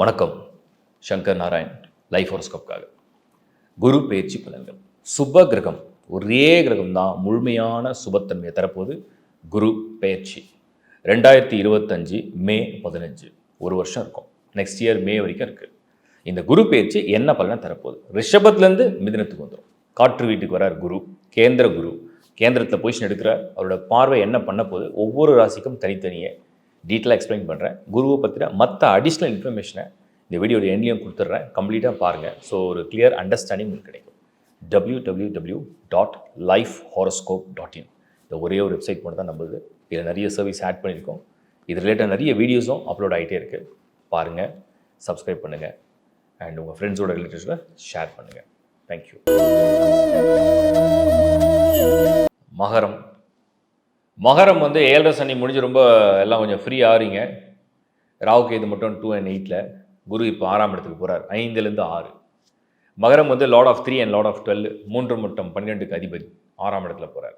வணக்கம். சங்கர் நாராயண், லைஃப் ஹோரோஸ்கோப்காக. குரு பெயர்ச்சி பலன்கள். சுப கிரகம், ஒரே கிரகம் தான் முழுமையான சுபத்தன்மையை தரப்போது. குரு பெயர்ச்சி 2025 மே 15, ஒரு வருஷம் இருக்கும். நெக்ஸ்ட் இயர் மே வரைக்கும் இருக்குது. இந்த குரு பெயர்ச்சி என்ன பலனை தரப்போகுது? ரிஷபத்துலேருந்து மிதுனத்துக்கு வந்துடும். காற்று வீட்டுக்கு வரார் குரு, கேந்திர குரு. கேந்திரத்தில் பொசிஷன் எடுக்கிறார். அவரோட பார்வை என்ன பண்ண போகுது, ஒவ்வொரு ராசிக்கும் தனித்தனியே டீட்டெயிலாக எக்ஸ்பிளைன் பண்ணுறேன். குருவை பற்றின மற்ற அடிஷ்னல் இன்ஃபர்மேஷனை இந்த வீடியோட எண்ணிலையும் கொடுத்துட்றேன். கம்ப்ளீட்டாக பாருங்கள். ஸோ ஒரு கிளியர் அண்டர்ஸ்டாண்டிங் உங்களுக்கு கிடைக்கும். www.lifehoroscope.in இந்த ஒரே ஒரு வெப்சைட் மட்டும் தான் நம்புது. இதில் நிறைய சர்வீஸ் ஆட் பண்ணியிருக்கோம். இது ரிலேட்டட் நிறைய வீடியோஸும் அப்லோட் ஆகிட்டே இருக்குது. பாருங்கள், சப்ஸ்கிரைப் பண்ணுங்கள், அண்ட் உங்கள் ஃப்ரெண்ட்ஸோட ரிலேட்டிவ்ஸோட ஷேர் பண்ணுங்கள். தேங்க்யூ. மகரம். மகரம் வந்து 7.5 சனி முடிஞ்சு ரொம்ப எல்லாம் கொஞ்சம் ஃப்ரீ ஆகிறீங்க. ராவுக்கு இது மட்டும் 2 and 8. குரு இப்போ 6ஆம் இடத்துக்கு போகிறார். 5லேருந்து 6. மகரம் வந்து lord of 3 and lord of 12, 3 மற்றும் 12க்கு அதிபதி 6ஆம் இடத்துல போகிறார்.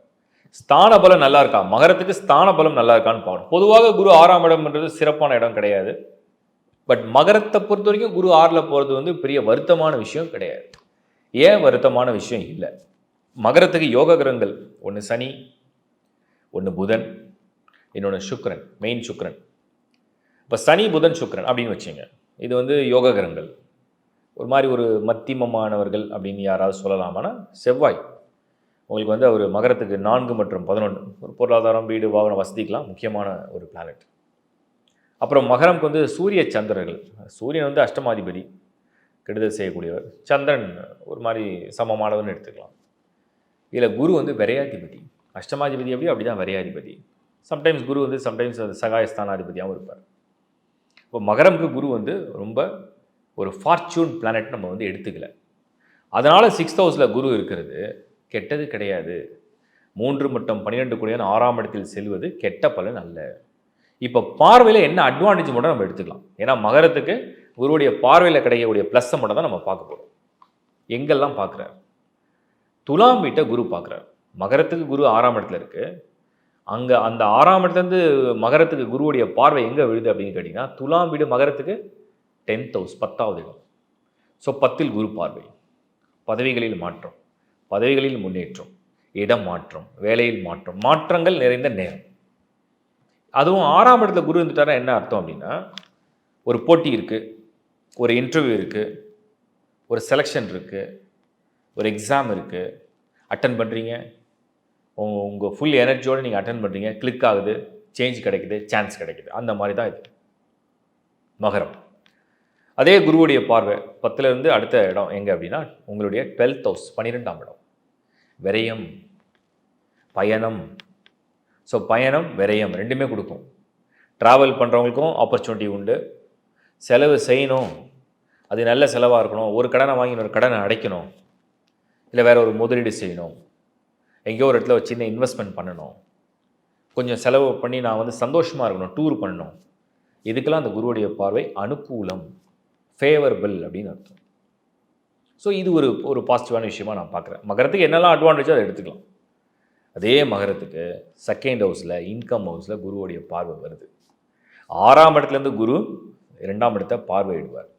ஸ்தான பலம் நல்லா இருக்கா? மகரத்துக்கு ஸ்தான பலம் நல்லா இருக்கான்னு பார்க்கணும். பொதுவாக குரு 6ஆம் இடம்ன்றது சிறப்பான இடம் கிடையாது. பட் மகரத்தை பொறுத்த வரைக்கும் குரு 6ல் போகிறது வந்து பெரிய வருத்தமான விஷயம் கிடையாது. ஏன் வருத்தமான விஷயம் இல்லை? மகரத்துக்கு யோக கிரகங்கள் ஒன்று சனி, ஒன்று புதன், இன்னொன்று சுக்கிரன், மெயின் சுக்கிரன். இப்போ சனி புதன் சுக்கிரன் அப்படின்னு வச்சுங்க. இது வந்து யோக கிரகங்கள். ஒரு மாதிரி ஒரு மத்தியமமானவர்கள் அப்படின்னு யாராவது சொல்லலாமான்னா செவ்வாய். உங்களுக்கு வந்து அவர் மகரத்துக்கு 4 மற்றும் 11, ஒரு பொருளாதாரம், வீடு, வாகன வசதிக்கெலாம் முக்கியமான ஒரு பிளானட். அப்புறம் மகரம்க்கு வந்து சூரிய சந்திரர்கள். சூரியன் வந்து அஷ்டமாதிபதி, கெடுதல் செய்யக்கூடியவர். சந்திரன் ஒரு மாதிரி சமமானவர்னு எடுத்துக்கலாம். இதில் குரு வந்து விரையாதிபதி. அஷ்டமாதிபதி அப்படி தான் விரையாதிபதி. சம்டைம்ஸ் குரு வந்து சம்டைம்ஸ் சகாயஸ்தானாதிபதியாகவும் இருப்பார். இப்போ மகரம்க்கு குரு வந்து ரொம்ப ஒரு ஃபார்ச்சூன் பிளானட் நம்ம வந்து எடுத்துக்கல. அதனால் 6th ஹவுஸில் குரு இருக்கிறது கெட்டது கிடையாது. 3 மற்றும் 12 கூடியான 6ஆம் இடத்தில் செல்வது கெட்ட பலன் அல்ல. இப்போ பார்வையில் என்ன அட்வான்டேஜ் மட்டும் நம்ம எடுத்துக்கலாம். ஏன்னா மகரத்துக்கு குருவுடைய பார்வையில் கிடைக்கக்கூடிய ப்ளஸ்ஸை மட்டும் தான் நம்ம பார்க்க போகிறோம். எங்கெல்லாம் பார்க்குறார்? துலாம் வீட்டை குரு பார்க்குறார். மகரத்துக்கு குரு 6ஆம் இடத்துல இருக்குது. அங்கே அந்த 6ஆம் இடத்துலேருந்து மகரத்துக்கு குருவுடைய பார்வை எங்கே விழுது அப்படின்னு கேட்டிங்கன்னா, துலாம் வீடு மகரத்துக்கு 10th ஹவுஸ், 10வது இடம். ஸோ 10ல் குரு பார்வை. பதவிகளில் மாற்றம், பதவிகளில் முன்னேற்றம், இடம் மாற்றம், வேலையில் மாற்றம், மாற்றங்கள் நிறைந்த நேரம். அதுவும் 6ஆம் இடத்துல குரு இருந்துட்டாரா என்ன அர்த்தம் அப்படின்னா, ஒரு போட்டி இருக்குது, ஒரு இன்டர்வியூ இருக்குது, ஒரு செலெக்ஷன் இருக்குது, ஒரு எக்ஸாம் இருக்குது, அட்டன் பண்ணுறீங்க. உங்கள் ஃபுல் எனர்ஜியோடு நீங்கள் அட்டன் பண்ணுறீங்க, கிளிக் ஆகுது, சேஞ்ச் கிடைக்குது, சான்ஸ் கிடைக்குது. அந்த மாதிரி தான் இது மகரம். அதே குருவுடைய பார்வை 10லேருந்து அடுத்த இடம் எங்கே அப்படின்னா உங்களுடைய 12th ஹவுஸ், 12ஆம் இடம். விரயம், பயணம். ஸோ பயணம், விரயம் ரெண்டுமே கொடுக்கும். ட்ராவல் பண்ணுறவங்களுக்கும் ஆப்பர்ச்சுனிட்டி உண்டு. செலவு செய்யணும், அது நல்ல செலவாக இருக்கணும். ஒரு கடனை வாங்கி இன்னொரு கடனை அடைக்கணும், இல்லை வேறு ஒரு முதலீடு செய்யணும், எங்கேயோ ஒரு இடத்துல ஒரு சின்ன இன்வெஸ்ட்மெண்ட் பண்ணணும், கொஞ்சம் செலவு பண்ணி நான் வந்து சந்தோஷமாக இருக்கணும், டூர் பண்ணணும். இதுக்கெல்லாம் அந்த குருவுடைய பார்வை அனுகூலம், ஃபேவரபிள் அப்படின்னு அர்த்தம். ஸோ இது ஒரு பாசிட்டிவான விஷயமாக நான் பார்க்குறேன். மகரத்துக்கு என்னெல்லாம் அட்வான்டேஜோ அதை எடுத்துக்கலாம். அதே மகரத்துக்கு 2nd ஹவுஸில், இன்கம் ஹவுஸில் குருவுடைய பார்வை வருது. 6ஆம் இடத்துலேருந்து குரு 2ஆம் இடத்தை பார்வையிடுவார்.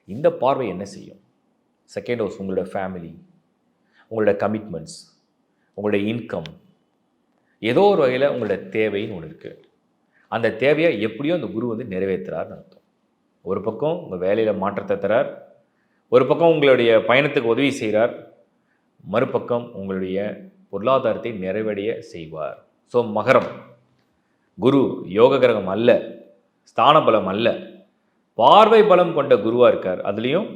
இந்த பார்வை என்ன செய்யும்? 2nd ஹவுஸ் உங்களோட ஃபேமிலி, உங்களோட கமிட்மெண்ட்ஸ், உங்களுடைய இன்கம், ஏதோ ஒரு வகையில் உங்களோட தேவைன்னு ஒன்று இருக்குது. அந்த தேவையை எப்படியோ அந்த குரு வந்து நிறைவேற்றுறாருன்னு அர்த்தம். ஒரு பக்கம் உங்கள் வேலையில் மாற்றத்தை தரார், ஒரு பக்கம் உங்களுடைய பயணத்துக்கு உதவி செய்கிறார், மறுபக்கம் உங்களுடைய பொருளாதாரத்தை நிறைவடைய செய்வார். ஸோ மகரம், குரு யோக கிரகம் அல்ல, ஸ்தான பலம் அல்ல, பார்வை பலம் கொண்ட குருவாக இருக்கார். அதுலேயும்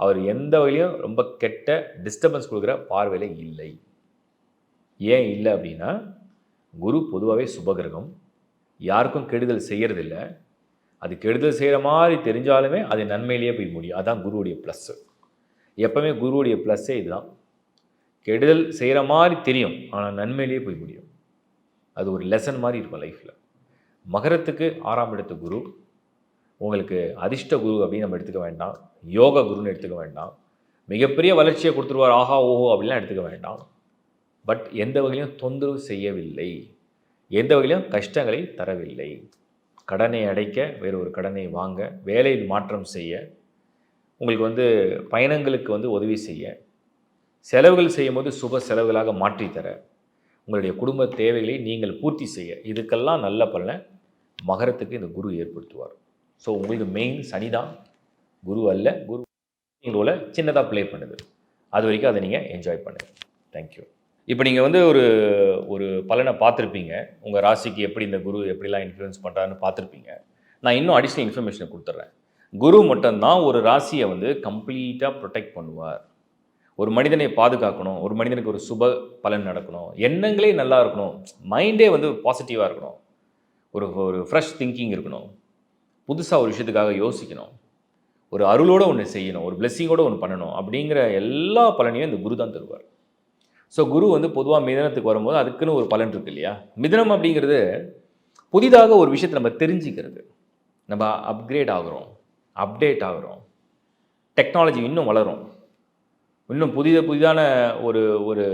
அவர் எந்த வகையிலையும் ரொம்ப கெட்ட டிஸ்டர்பன்ஸ் கொடுக்குற பார்வையில் இல்லை. ஏன் இல்லை அப்படின்னா, குரு பொதுவாகவே சுபகிரகம், யாருக்கும் கெடுதல் செய்கிறதில்ல. அது கெடுதல் செய்கிற மாதிரி தெரிஞ்சாலுமே அது நன்மையிலேயே போய் முடியும். அதுதான் குருவுடைய ப்ளஸ்ஸு. எப்போவுமே குருவுடைய ப்ளஸ்ஸே இதுதான். கெடுதல் செய்கிற மாதிரி தெரியும், ஆனால் நன்மையிலேயே போய் முடியும். அது ஒரு லெசன் மாதிரி இருக்கும் லைஃப்பில். மகரத்துக்கு 6ஆம் இடத்து குரு உங்களுக்கு அதிர்ஷ்ட குரு அப்படின்னு நம்ம எடுத்துக்க வேண்டாம், யோக குருன்னு எடுத்துக்க வேண்டாம், மிகப்பெரிய வளர்ச்சியை கொடுத்துருவார் ஆஹா ஓஹோ அப்படிலாம் எடுத்துக்க வேண்டாம். பட் எந்த வகையிலும் தொந்தரவு செய்யவில்லை, எந்த வகையிலும் கஷ்டங்களை தரவில்லை. கடனை அடைக்க, வேறு ஒரு கடனை வாங்க, வேலையில் மாற்றம் செய்ய, உங்களுக்கு வந்து பயணங்களுக்கு வந்து உதவி செய்ய, செலவுகள் செய்யும்போது சுப செலவுகளாக மாற்றி தர, உங்களுடைய குடும்ப தேவைகளை நீங்கள் பூர்த்தி செய்ய, இதுக்கெல்லாம் நல்ல பலனை மகரத்துக்கு இந்த குரு ஏற்படுத்துவார். ஸோ உங்களுக்கு மெயின் சனி தான், குரு அல்ல. குரு ரோலை சின்னதாக ப்ளே பண்ணுது. அது வரைக்கும் அதை நீங்கள் என்ஜாய் பண்ணுங்கள். தேங்க்யூ. இப்போ நீங்கள் வந்து ஒரு ஒரு பலனை பார்த்துருப்பீங்க. உங்கள் ராசிக்கு எப்படி இந்த குரு எப்படிலாம் இன்ஃப்ளூயன்ஸ் பண்ணுறாருன்னு பார்த்துருப்பீங்க. நான் இன்னும் அடிஷ்னல் இன்ஃபர்மேஷனை கொடுத்துட்றேன். குரு மட்டும்தான் ஒரு ராசியை வந்து கம்ப்ளீட்டாக ப்ரொடெக்ட் பண்ணுவார். ஒரு மனிதனை பாதுகாக்கணும், ஒரு மனிதனுக்கு ஒரு சுப பலன் நடக்கணும், எண்ணங்களே நல்லா இருக்கணும், மைண்டே வந்து பாசிட்டிவாக இருக்கணும், ஒரு ஒரு ஃப்ரெஷ் திங்கிங் இருக்கணும், புதுசாக ஒரு விஷயத்துக்காக யோசிக்கணும், ஒரு அருளோடு ஒன்று செய்யணும், ஒரு பிளெஸ்ஸிங்கோடு ஒன்று பண்ணணும் அப்படிங்கிற எல்லா பலனையும் இந்த குரு தான் தருவார். ஸோ குரு வந்து பொதுவாக மிதனத்துக்கு வரும்போது அதுக்குன்னு ஒரு பலன் இருக்குது இல்லையா? மிதனம் அப்படிங்கிறது புதிதாக ஒரு விஷயத்தை நம்ம தெரிஞ்சுக்கிறது, நம்ம அப்கிரேட் ஆகிறோம், அப்டேட் ஆகிறோம், டெக்னாலஜி இன்னும் வளரும், இன்னும் புதிதான ஒரு ஒரு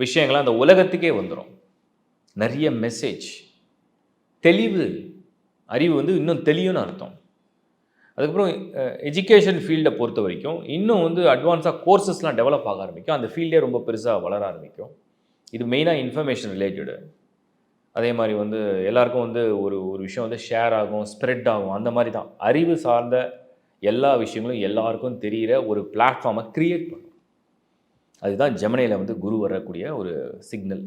விஷயங்கள்லாம் அந்த உலகத்துக்கே வந்துடும். நிறைய மெசேஜ், தெளிவு, அறிவு வந்து இன்னும் தெளிவுன்னு அர்த்தம். அதுக்கப்புறம் எஜுகேஷன் ஃபீல்டை பொறுத்த வரைக்கும் இன்னும் வந்து அட்வான்ஸாக கோர்சஸ்லாம் டெவலப் ஆக ஆரம்பிக்கும். அந்த ஃபீல்டே ரொம்ப பெருசாக வளர ஆரம்பிக்கும். இது மெயினாக இன்ஃபர்மேஷன் ரிலேட்டடு. அதே மாதிரி வந்து எல்லாருக்கும் வந்து ஒரு ஒரு விஷயம் வந்து ஷேர் ஆகும், ஸ்ப்ரெட் ஆகும். அந்த மாதிரி தான் அறிவு சார்ந்த எல்லா விஷயங்களும் எல்லாருக்கும் தெரிகிற ஒரு பிளாட்ஃபார்மை க்ரியேட் பண்ணும். அதுதான் ஜெமினியில் வந்து குரு வரக்கூடிய ஒரு சிக்னல்.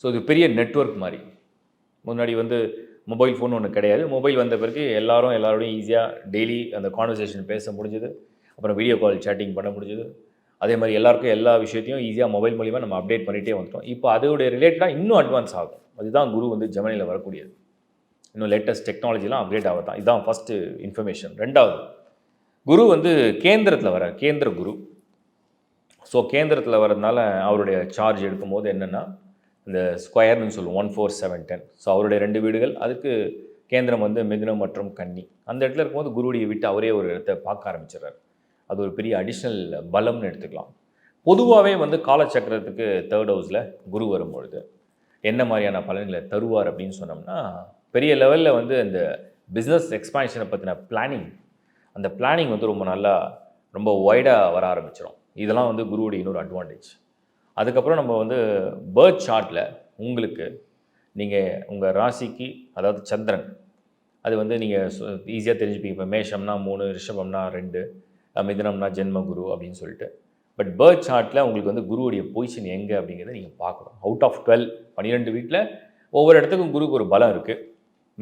ஸோ இது பெரிய நெட்வொர்க் மாதிரி. முன்னாடி வந்து மொபைல் ஃபோன் ஒன்று கிடையாது. மொபைல் வந்த பிறகு எல்லாரோடையும் ஈஸியாக டெய்லி அந்த கான்வர்சேஷன் பேச முடிஞ்சுது. அப்புறம் வீடியோ கால் சேட்டிங் பண்ண முடிஞ்சுது. அதே மாதிரி எல்லாருக்கும் எல்லா விஷயத்தையும் ஈஸியாக மொபைல் மூலிமா நம்ம அப்டேட் பண்ணிகிட்டே வந்துட்டோம். இப்போ அதோடைய ரிலேட்டடாக இன்னும் அட்வான்ஸ் ஆகும். அதுதான் குரு வந்து ஜெமினியில் வரக்கூடியது. இன்னும் லேட்டஸ்ட் டெக்னாலஜிலாம் அப்டேட் ஆகத்தான். இதுதான் ஃபஸ்ட்டு இன்ஃபர்மேஷன். ரெண்டாவது, குரு வந்து கேந்திரத்தில் வர கேந்திர குரு. ஸோ கேந்திரத்தில் வர்றதுனால அவருடைய சார்ஜ் எடுக்கும்போது என்னென்னா இந்த ஸ்கொயர்னு சொல்லுவோம் 1 4 7 10. ஸோ அவருடைய 2 வீடுகள், அதுக்கு கேந்திரம் வந்து மிதுனம் மற்றும் கன்னி. அந்த இடத்துல இருக்கும்போது குருவுடைய விட்டு அவரே ஒரு இடத்த பார்க்க ஆரம்பிச்சிடறாரு. அது ஒரு பெரிய அடிஷ்னல் பலம்னு எடுத்துக்கலாம். பொதுவாகவே வந்து காலச்சக்கரத்துக்கு 3rd ஹவுஸில் குரு வரும்பொழுது என்ன மாதிரியான பலன்களை தருவார் அப்படின்னு சொன்னோம்னா, பெரிய லெவலில் வந்து இந்த பிஸ்னஸ் எக்ஸ்பான்ஷனை பற்றின பிளானிங், அந்த பிளானிங் வந்து ரொம்ப வைடாக வர ஆரம்பிச்சிடும். இதெல்லாம் வந்து குருவுடைய இன்னொரு அட்வான்டேஜ். அதுக்கப்புறம் நம்ம வந்து பர்த் சார்ட்டில் உங்களுக்கு நீங்கள் உங்கள் ராசிக்கு, அதாவது சந்திரன், அது வந்து நீங்கள் ஈஸியாக தெரிஞ்சுப்பீங்க. இப்போ மேஷம்னா 3, ரிஷபம்னா 2, மிதுனம்னா ஜென்ம குரு அப்படின்னு சொல்லிட்டு. பட் பர்த் சார்ட்டில் உங்களுக்கு வந்து குருவுடைய பொசிஷன் எங்கே அப்படிங்கிறத நீங்கள் பார்க்கணும். அவுட் ஆஃப் 12 வீட்டில் ஒவ்வொரு இடத்துக்கும் குருக்கு ஒரு பலம் இருக்குது.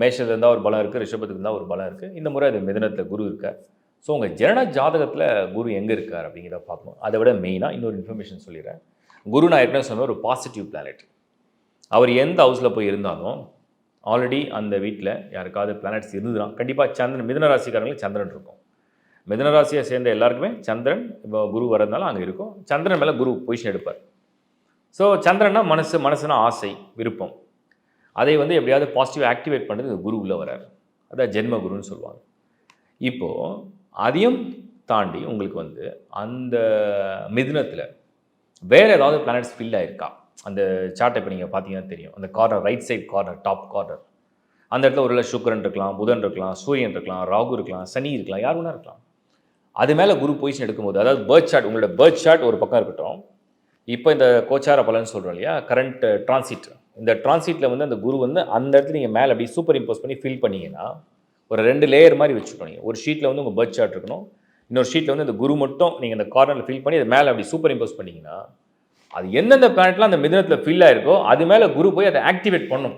மேஷத்தில் இருந்தால் ஒரு பலம் இருக்குது, ரிஷபத்துக்கு இருந்தால் ஒரு பலம் இருக்குது. இந்த முறை அது மிதுனத்தில் குரு இருக்கார். ஸோ உங்கள் ஜனன ஜாதகத்தில் குரு எங்கே இருக்கார் அப்படிங்கிறத பார்க்கணும். அதை விட மெயினாக இன்னொரு இன்ஃபர்மேஷன் சொல்லிடுறேன். குரு நான் ஏற்கனவே சொன்ன ஒரு பாசிட்டிவ் பிளானட். அவர் எந்த ஹவுஸில் போய் இருந்தாலும் ஆல்ரெடி அந்த வீட்டில் யாருக்காவது பிளானட்ஸ் இருந்ததுன்னா கண்டிப்பாக சந்திரன், மிதுன ராசிக்காரங்களுக்கு சந்திரன் இருக்கும். மிதுன ராசியை சேர்ந்த எல்லாருக்குமே சந்திரன், இப்போ குரு வரதுனால அங்கே இருக்கும். சந்திரன் மேலே குரு பொசிஷன் எடுப்பார். ஸோ சந்திரன்னா மனசுனா ஆசை, விருப்பம். அதை வந்து எப்படியாவது பாசிட்டிவ் ஆக்டிவேட் பண்ணுறது குரு உள்ளே வரார். அதான் ஜென்ம குருன்னு சொல்லுவாங்க. இப்போது அதையும் தாண்டி உங்களுக்கு வந்து அந்த மிதுனத்தில் வேறு ஏதாவது பிளானட்ஸ் ஃபில் ஆகிருக்கா? அந்த சார்ட்டை இப்போ நீங்கள் பார்த்தீங்கன்னா தெரியும். அந்த corner, right side corner, top corner, அந்த இடத்துல ஒரு சுக்கிரன் இருக்கலாம், புதன் இருக்கலாம், சூரியன் இருக்கலாம், ராகு இருக்கலாம், சனி இருக்கலாம், யார் வேணா இருக்கலாம். அது மேலே குரு பொசிஷன் எடுக்கும்போது, அதாவது பர்த் சார்ட், உங்களோட பர்த் சார்ட் ஒரு பக்கம் இருக்கட்டும். இப்போ இந்த கோச்சார பலன் சொல்கிறோம் இல்லையா, கரண்ட் டிரான்சிட், இந்த டிரான்சிட்டில் வந்து அந்த குரு வந்து அந்த இடத்துல நீங்கள் மேலே அப்படி சூப்பர் இம்போஸ் பண்ணி ஃபில் பண்ணிங்கன்னா ஒரு 2 லேயர் மாதிரி வச்சுக்கணும். ஒரு ஷீட்டில் வந்து உங்கள் பர்த் சார்ட் இருக்கணும், இன்னொரு ஷீட்டில் வந்து அந்த குரு மட்டும் நீங்கள் அந்த கார்னரில் ஃபில் பண்ணி அது மேலே அப்படி சூப்பர் இம்போஸ் பண்ணிங்கன்னா அது எந்தெந்த பிளானட்லாம் அந்த மிதுனத்தில் ஃபில் ஆகிருக்கோ அது மேலே குரு போய் அதை ஆக்டிவேட் பண்ணணும்.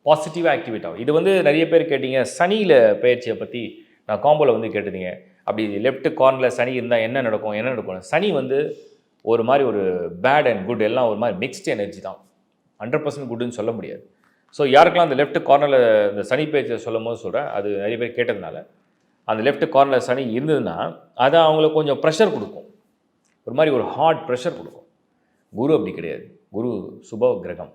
பாசிட்டிவாக ஆக்டிவேட் ஆகும். இது வந்து நிறைய பேர் கேட்டிங்க, சனியில் பயிற்சியை பற்றி நான் காம்போவில் வந்து கேட்டிருந்தீங்க. அப்படி லெஃப்ட் கார்னரில் சனி இருந்தால் என்ன நடக்கும்? சனி வந்து ஒரு மாதிரி ஒரு பேட் அண்ட் குட் எல்லாம் ஒரு மாதிரி மிக்ஸ்டு எனர்ஜி தான். 100% குட்டுன்னு சொல்ல முடியாது. ஸோ யாருக்கெல்லாம் அந்த லெஃப்ட் கார்னரில் இந்த சனி பயிற்சியை சொல்லும் போது சொல்கிறேன், அது நிறைய பேர் கேட்டதுனால, அந்த லெஃப்ட் கார்னரில் சனி இருந்ததுன்னா அது அவங்களுக்கு கொஞ்சம் ப்ரெஷர் கொடுக்கும், ஒரு மாதிரி ஒரு ஹார்ட் ப்ரெஷர் கொடுக்கும். குரு அப்படி கிடையாது. குரு சுப கிரகம்.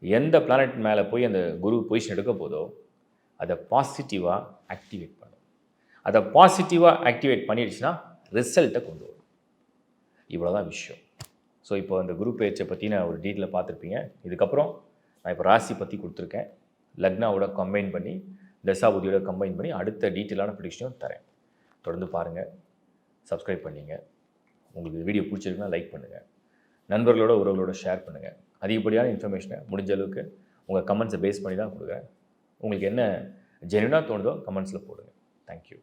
எந்த பிளானட் மேலே போய் அந்த குரு பொசிஷன் எடுக்க போதோ அதை பாசிட்டிவாக ஆக்டிவேட் பண்ணும். அதை பாசிட்டிவாக ஆக்டிவேட் பண்ணிடுச்சுன்னா ரிசல்ட்டை கொண்டு வரும். இவ்வளோதான் விஷயம். ஸோ இப்போ அந்த குரு பயிற்சியை பற்றின ஒரு டீட்டெயிலை பார்த்துருப்பீங்க. இதுக்கப்புறம் நான் இப்போ ராசி பற்றி கொடுத்துருக்கேன். லக்னாவோட கம்பைன் பண்ணி தசாபுதியோட கம்பைன் பண்ணி அடுத்த டீட்டெயிலான ப்ரிடிக்ஷனும் தரேன். தொடர்ந்து பாருங்கள், சப்ஸ்கிரைப் பண்ணிங்க. உங்களுக்கு வீடியோ பிடிச்சிருக்குன்னா லைக் பண்ணுங்கள், நண்பர்களோட உறவுகளோட ஷேர் பண்ணுங்கள். அதிகப்படியான இன்ஃபர்மேஷனை முடிஞ்ச அளவுக்கு உங்கள் கமெண்ட்ஸை பேஸ் பண்ணி தான் கொடுக்குறேன். உங்களுக்கு என்ன ஜென்யூனாக தோணுதோ கமெண்ட்ஸில் போடுங்க. தேங்க்யூ.